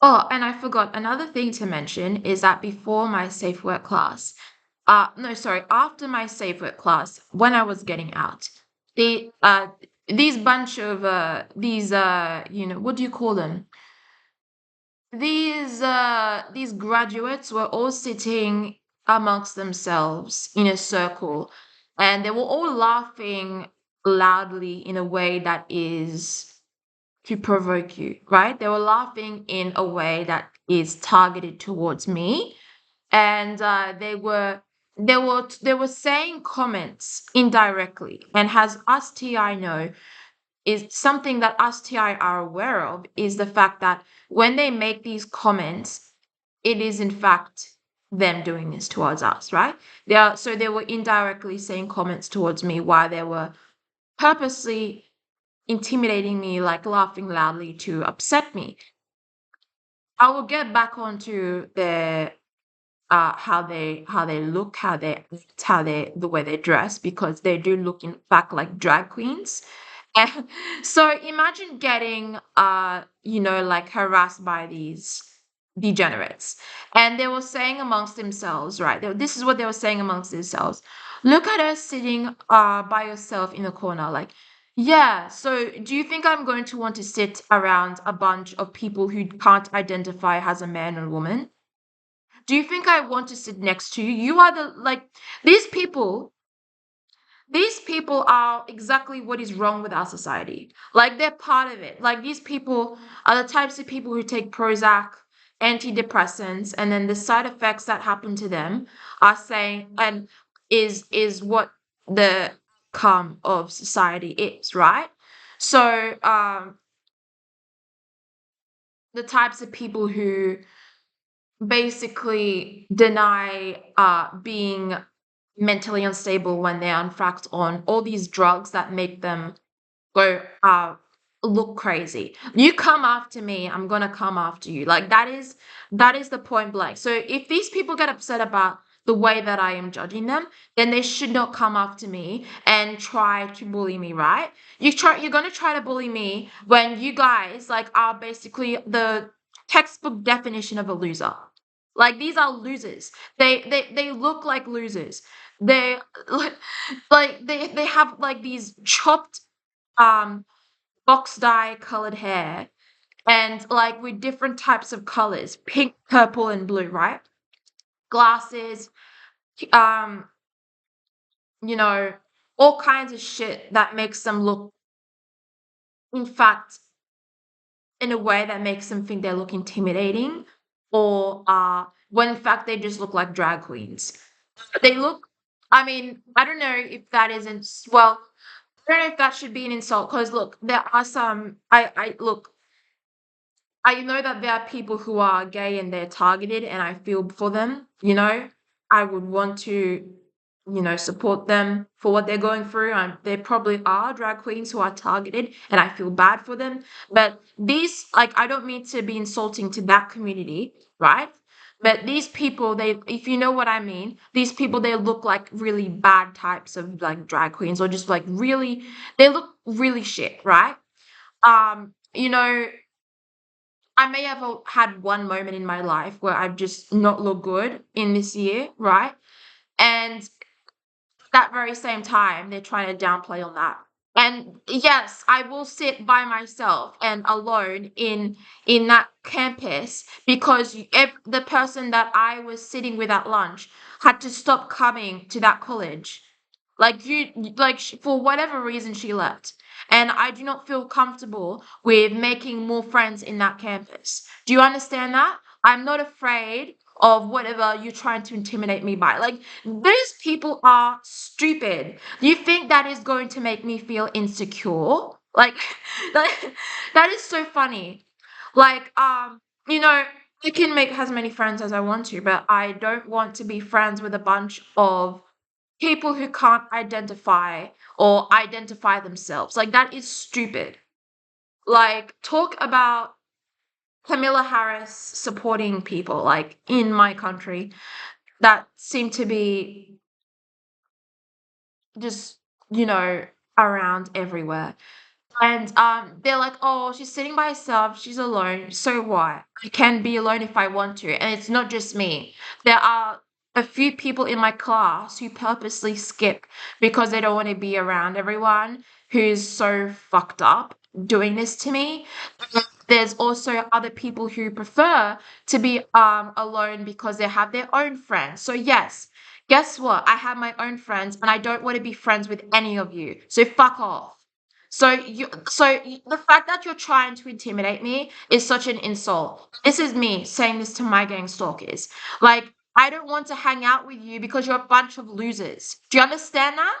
Oh, and I forgot another thing to mention is that before my safe work class, no, sorry, after my safe work class, when I was getting out, the these bunch of these what do you call them? These graduates were all sitting amongst themselves in a circle, and they were all laughing loudly in a way that is to provoke you, right? They were laughing in a way that is targeted towards me, and they were saying comments indirectly. And as us TI know, is something that us TI are aware of is the fact that when they make these comments, it is in fact them doing this towards us, right? They were indirectly saying comments towards me while they were purposely intimidating me, like laughing loudly to upset me. I will get back onto how they look, how they the way they dress, because they do look in fact like drag queens. And so imagine getting like harassed by these degenerates. And they were saying amongst themselves, right? This is what they were saying amongst themselves. Look at her sitting by yourself in the corner, like, yeah, so do you think I'm going to want to sit around a bunch of people who can't identify as a man or woman? Do you think I want to sit next to you? You are the like these people these people are exactly what is wrong with our society. Like they're part of it. Like these people are the types of people who take Prozac, antidepressants, and then the side effects that happen to them are saying and is what the outcome of society is, right? So the types of people who basically deny being mentally unstable when they're in fact on all these drugs that make them go look crazy. You come after me, I'm gonna come after you. Like that is the point blank. So if these people get upset about the way that I am judging them, then they should not come after me and try to bully me, right? You're gonna try to bully me when you guys like are basically the textbook definition of a loser. Like these are losers. They look like losers. They they have like these chopped um box dye colored hair and like with different types of colors, pink, purple, and blue, right? Glasses, um, you know, all kinds of shit that makes them look, in fact, in a way that makes them think they look intimidating, or when in fact they just look like drag queens. They look, I mean, I don't know if that isn't, well, I don't know if that should be an insult, because look, there are some, I look, I know that there are people who are gay and they're targeted, and I feel for them, you know? I would want to, support them for what they're going through. There probably are drag queens who are targeted, and I feel bad for them. But these, like, I don't mean to be insulting to that community, right? But these people, if you know what I mean, these people, they look like really bad types of like drag queens, or just like really, they look really shit, right? You know, I may have had one moment in my life where I've just not looked good in this year, right? And that very same time, they're trying to downplay on that. And yes, I will sit by myself and alone in that campus because the person that I was sitting with at lunch had to stop coming to that college. For whatever reason, she left. And I do not feel comfortable with making more friends in that campus. Do you understand that? I'm not afraid of whatever you're trying to intimidate me by. Like, those people are stupid. You think that is going to make me feel insecure? Like, that, that is so funny. Like, I can make as many friends as I want to, but I don't want to be friends with a bunch of people who can't identify themselves. Like, that is stupid. Like, talk about Camilla Harris supporting people, like, in my country that seem to be just, you know, around everywhere. And they're like, "Oh, she's sitting by herself, she's alone. So what? I can be alone if I want to." And it's not just me. There are a few people in my class who purposely skip because they don't want to be around everyone who's so fucked up doing this to me. There's also other people who prefer to be alone because they have their own friends. So yes, guess what? I have my own friends and I don't want to be friends with any of you. So fuck off. The fact that you're trying to intimidate me is such an insult. This is me saying this to my gang stalkers. Like, I don't want to hang out with you because you're a bunch of losers. Do you understand that?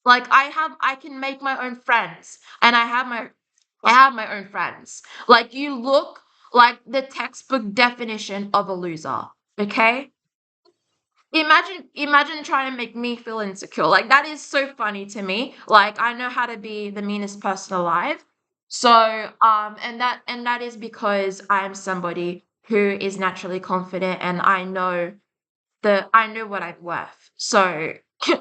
Like, I can make my own friends, and I have my own friends. Like, you look like the textbook definition of a loser. Okay? Imagine trying to make me feel insecure. Like, that is so funny to me. Like, I know how to be the meanest person alive. So, and that is because I am somebody who is naturally confident, and I know what I'm worth. So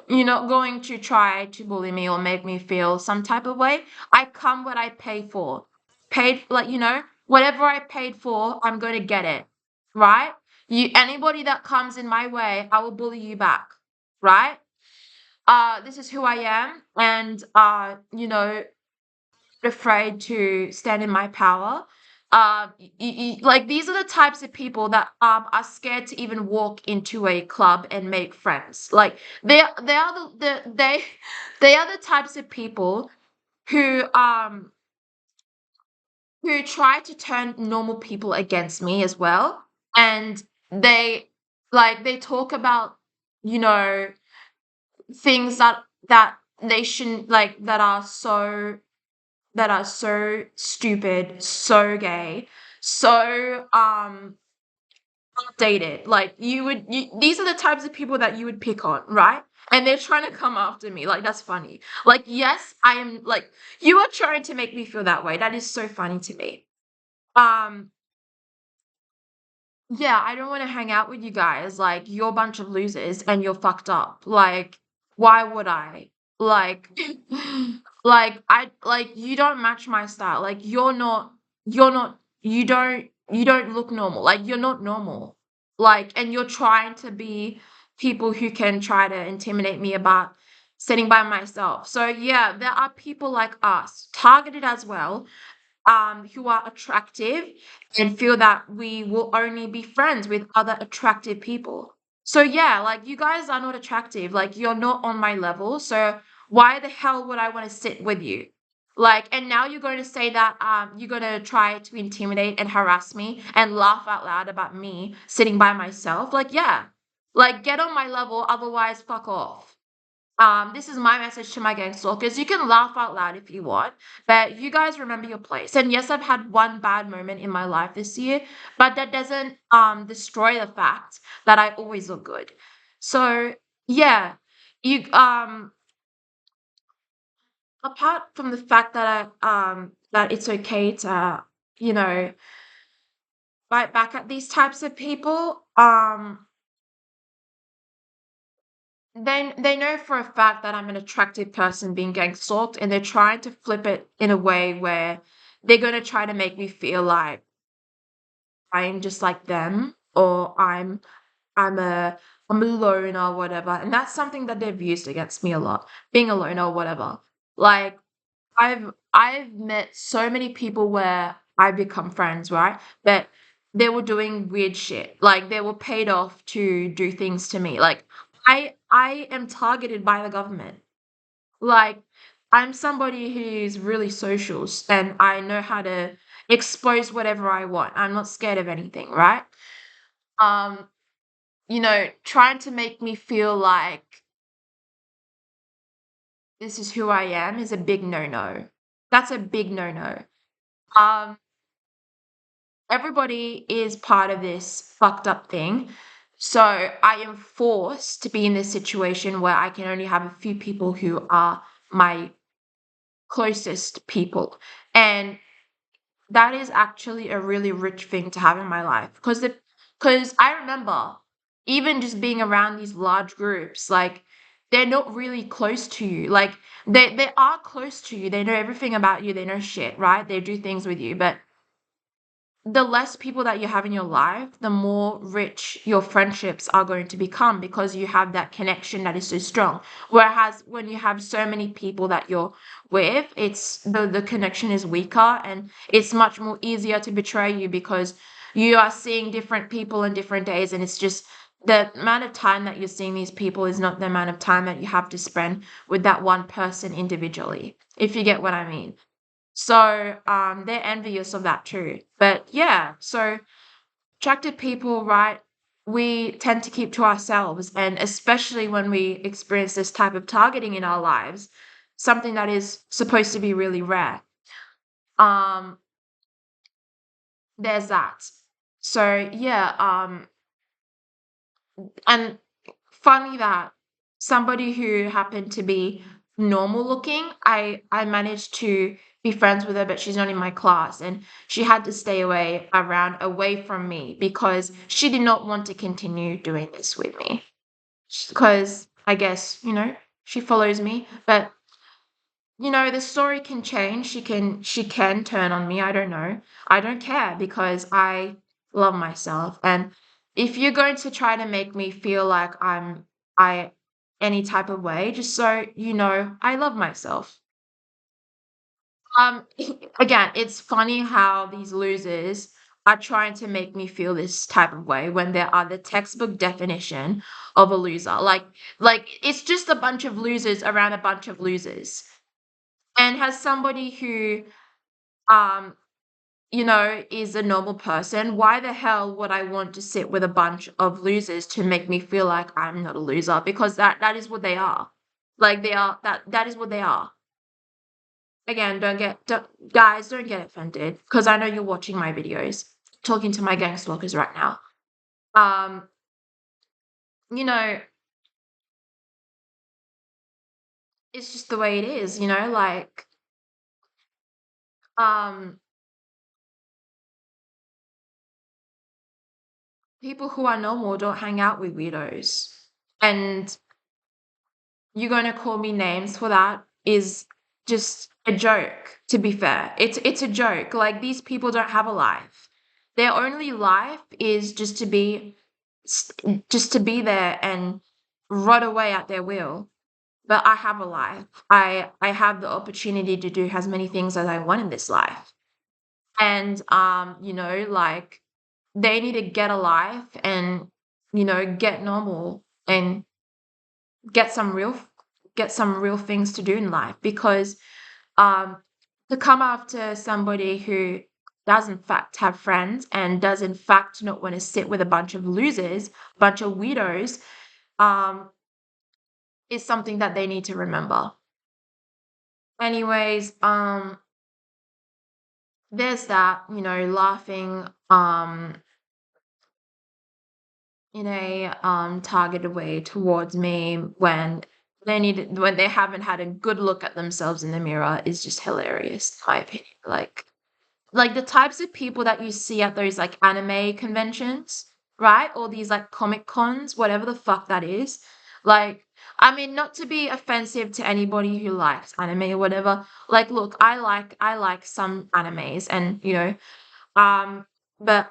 you're not going to try to bully me or make me feel some type of way. I come what I pay for. Paid, like, whatever I paid for, I'm going to get it. Right? Anybody that comes in my way, I will bully you back. Right? This is who I am, and afraid to stand in my power. Like, these are the types of people that are scared to even walk into a club and make friends. Like, they are they are the types of people who um who try to turn normal people against me as well. And they talk about, you know things that they shouldn't, like, that are so stupid, so gay, so outdated. Like, these are the types of people that you would pick on, right? And they're trying to come after me. Like, that's funny. Like, yes, I am, like, you are trying to make me feel that way. That is so funny to me. Um Yeah, I don't wanna hang out with you guys, like, you're a bunch of losers and you're fucked up, like, why would I? Like you don't match my style, like, you don't look normal, like, you're not normal, like, and you're trying to be people who can try to intimidate me about sitting by myself. So, yeah, there are people like us, targeted as well, who are attractive and feel that we will only be friends with other attractive people. So yeah, like, you guys are not attractive. Like, you're not on my level. So why the hell would I want to sit with you? Like, and now you're going to say that you're going to try to intimidate and harass me and laugh out loud about me sitting by myself. Like, yeah. Like, get on my level, otherwise fuck off. This is my message to my gang stalkers. You can laugh out loud if you want, but you guys remember your place. And yes, I've had one bad moment in my life this year, but that doesn't destroy the fact that I always look good. So yeah, you apart from the fact that that it's okay to, you know fight back at these types of people, they know for a fact that I'm an attractive person being gang stalked, and they're trying to flip it in a way where they're gonna try to make me feel like I'm just like them, or I'm a I'm a loner or whatever, and that's something that they've used against me a lot, being a loner or whatever. Like, I've met so many people where I've become friends, right? But they were doing weird shit. Like, they were paid off to do things to me. Like, I am targeted by the government. Like, I'm somebody who's really social, and I know how to expose whatever I want. I'm not scared of anything, right? Um, trying to make me feel like this is who I am is a big no-no. That's a big no-no. Um, Everybody is part of this fucked up thing. So I am forced to be in this situation where I can only have a few people who are my closest people. And that is actually a really rich thing to have in my life. Because I remember even just being around these large groups, like, they're not really close to you. Like they are close to you. They know everything about you. They know shit, right? They do things with you, but the less people that you have in your life, the more rich your friendships are going to become because you have that connection that is so strong. Whereas when you have so many people that you're with, it's the connection is weaker and it's much more easier to betray you because you are seeing different people on different days, and it's just the amount of time that you're seeing these people is not the amount of time that you have to spend with that one person individually, if you get what I mean. So, they're envious of that too. But yeah, so attracted people, right? We tend to keep to ourselves, and especially when we experience this type of targeting in our lives, something that is supposed to be really rare. Um, there's that. So yeah, and funny that somebody who happened to be normal looking, I managed to be friends with her, but she's not in my class, and she had to stay away from me because she did not want to continue doing this with me. Because I guess, she follows me, but the story can change. She can turn on me. I don't know. I don't care because I love myself. And if you're going to try to make me feel like I any type of way, just so you know, I love myself. Um again, it's funny how these losers are trying to make me feel this type of way when they are the textbook definition of a loser. Like it's just a bunch of losers around a bunch of losers. And has somebody who, um, is a normal person, why the hell would I want to sit with a bunch of losers to make me feel like I'm not a loser? Because that is what they are. Like that is what they are. Again, guys, don't get offended because I know you're watching my videos, talking to my gang stalkers right now. Um, you know, it's just the way it is, like, um, people who are normal don't hang out with weirdos. And you're gonna call me names for that is just a joke, to be fair. It's a joke. Like, these people don't have a life. Their only life is s- just to be there and rot away at their will. But I have a life. I have the opportunity to do as many things as I want in this life. And like, they need to get a life and get normal and get some real get some real things to do in life because um to come after somebody who does in fact have friends and does in fact not want to sit with a bunch of losers, bunch of weirdos, um is something that they need to remember. Anyways, there's that, laughing in a targeted way towards me when when they haven't had a good look at themselves in the mirror is just hilarious, in my opinion. Like the types of people that you see at those like anime conventions, right? Or these like comic cons, whatever the fuck that is. Like, I mean, not to be offensive to anybody who likes anime or whatever. Like, look, I like some animes, and um, but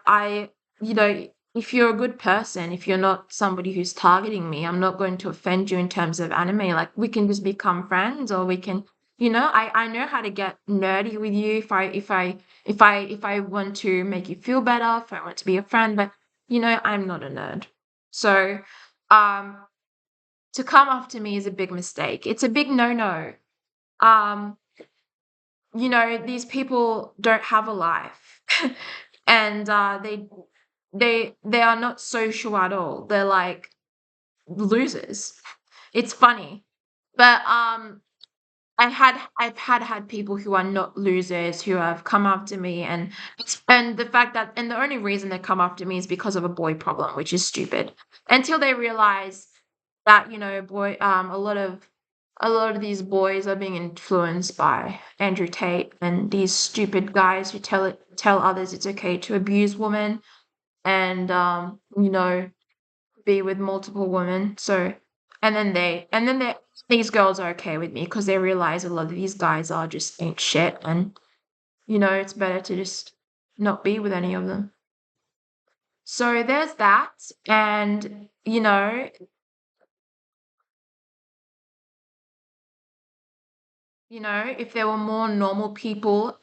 if you're a good person, if you're not somebody who's targeting me, I'm not going to offend you in terms of anime. Like, we can just become friends, or we can, I know how to get nerdy with you if I want to make you feel better, if I want to be a friend, but I'm not a nerd. So, um, to come after me is a big mistake. It's a big no-no. Um, these people don't have a life. And they are not social at all. They're like losers. It's funny. But I've had people who are not losers who have come after me, and the fact that, and the only reason they come after me is because of a boy problem, which is stupid. Until they realize that, boy a lot of these boys are being influenced by Andrew Tate and these stupid guys who tell others it's okay to abuse women and be with multiple women. So And then these girls are okay with me because they realize a lot of these guys are just ain't shit, and it's better to just not be with any of them. So there's that, and if there were more normal people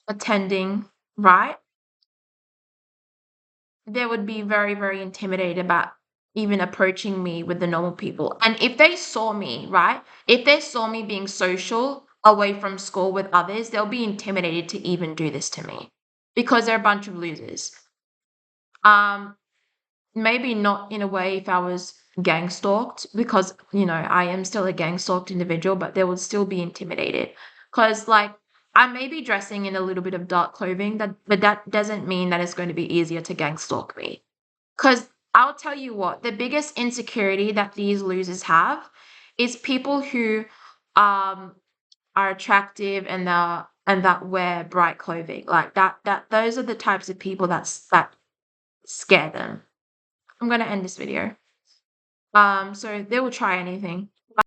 attending, right, they would be very, very intimidated about even approaching me with the normal people. And if they saw me, right, if they saw me being social away from school with others, they'll be intimidated to even do this to me because they're a bunch of losers. Um, Maybe not in a way if I was gang stalked, because I am still a gang stalked individual, but they would still be intimidated because, like, I may be dressing in a little bit of dark clothing, but that doesn't mean that it's going to be easier to gang stalk me. Because I'll tell you what, the biggest insecurity that these losers have is people who um are attractive and that wear bright clothing. Like that those are the types of people that scare them. I'm gonna end this video. So they will try anything.